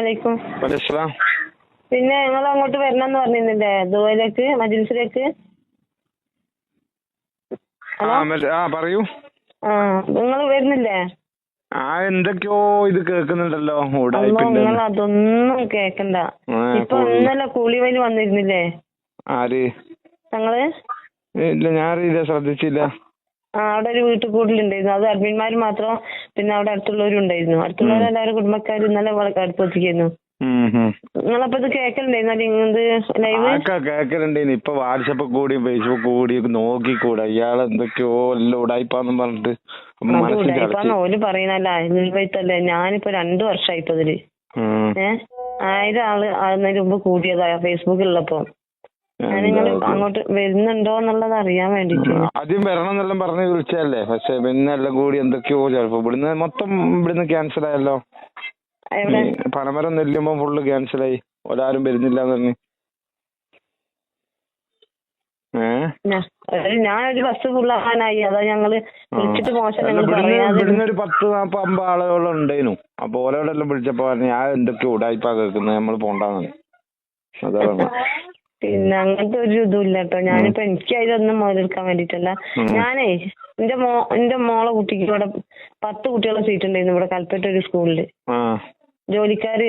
അസ്സലാമലൈക്കും. വലൈക്കും. പിന്നെ നിങ്ങൾ അങ്ങോട്ട് വരണമെന്ന് പറഞ്ഞിരുന്നില്ലേ ദുബൈയിലേക്ക്, മജ്‌ലിസിലേക്ക്? പറയൂ. നിങ്ങൾ വരുന്നില്ലേ? എന്തൊക്കെയോ ഇത് കേൾക്കുന്നുണ്ടല്ലോ. നിങ്ങൾ അതൊന്നും കേക്കണ്ട. ഇപ്പൊ ഇന്നലെ കൂളിവൈന് വന്നിരുന്നില്ലേ ആര്? ഞങ്ങള് ഇല്ല, ഞാനറിയില്ല, ശ്രദ്ധിച്ചില്ല. അവിടെ ഒരു വീട്ടിൽ കൂടുതലുണ്ടായിരുന്നു. അത് അഡ്മിന്മാര് മാത്രം, പിന്നെ അവിടെ അടുത്തുള്ളവരും ഉണ്ടായിരുന്നു. അടുത്തുള്ളവരെല്ലാവരും കുടുംബക്കാർ ഇന്നലെ അടുപ്പെത്തിക്കുന്നു. നിങ്ങളപ്പോ ഇത് കേക്കലുണ്ടായിരുന്നു ഇങ്ങനത് ലൈവ്? കേക്കലുണ്ടായിരുന്നു. ഇപ്പൊ വാട്സപ്പ് കൂടി ഫേസ്ബുക്ക് കൂടി നോക്കിക്കൂടെ ഇയാള് എന്തൊക്കെയോ എല്ലാം ഉടായിപ്പാന്നും പറഞ്ഞിട്ട് ഓല് പറയുന്നല്ല നിർവഹിത്തല്ലേ. ഞാനിപ്പോ 2 വർഷമായി ഇപ്പൊ ഇതില് 1000 ആള് ആകുന്നതിന് മുമ്പ് കൂടിയതാ ഫേസ്ബുക്കിലുള്ളപ്പോ. നിങ്ങൾ അങ്ങോട്ട് വരുന്നുണ്ടോ എന്നുള്ളത് അറിയാൻ വേണ്ടിട്ട്. ആദ്യം വരണം എന്നെല്ലാം പറഞ്ഞ് വിളിച്ചല്ലേ, പക്ഷെ പിന്നെ എല്ലാം കൂടി എന്തൊക്കെയോ ചിലപ്പോ ഇവിടുന്ന് മൊത്തം ക്യാൻസൽ ആയല്ലോ. പനമരം നെല്ലുമ്പോ ഫുള്ള് ക്യാൻസലായി. ഒരാരും വരുന്നില്ല എന്ന് ഞാനൊരു ബസ് ഫുള്ളാക്കാനായി. അതാ ഞങ്ങള് വിളിച്ചിട്ട് മോശം ഇവിടുന്ന് ഒരു 10-40 ആളുകളും ഉണ്ടായിരുന്നു. അപ്പൊ ഓരോടെല്ലാം വിളിച്ചപ്പോ ഞാൻ എന്തൊക്കെയോ ഉടായിപ്പാ കേൾക്കുന്നത്, നമ്മള് പോണ്ടാന്ന്. അതാണ്. പിന്നെ അങ്ങനത്തെ ഒരു ഇതും ഇല്ല കേട്ടോ. ഞാനിപ്പോ എനിക്ക് അതിലൊന്നും മുതലെടുക്കാൻ വേണ്ടിട്ടല്ല. ഞാനേ എന്റെ മോളെ കുട്ടിക്ക് ഇവിടെ 10 കുട്ടികളെ സീറ്റ് ഉണ്ടായിരുന്നു ഇവിടെ കൽപ്പറ്റ ഒരു സ്കൂളില്. ജോലിക്കാര്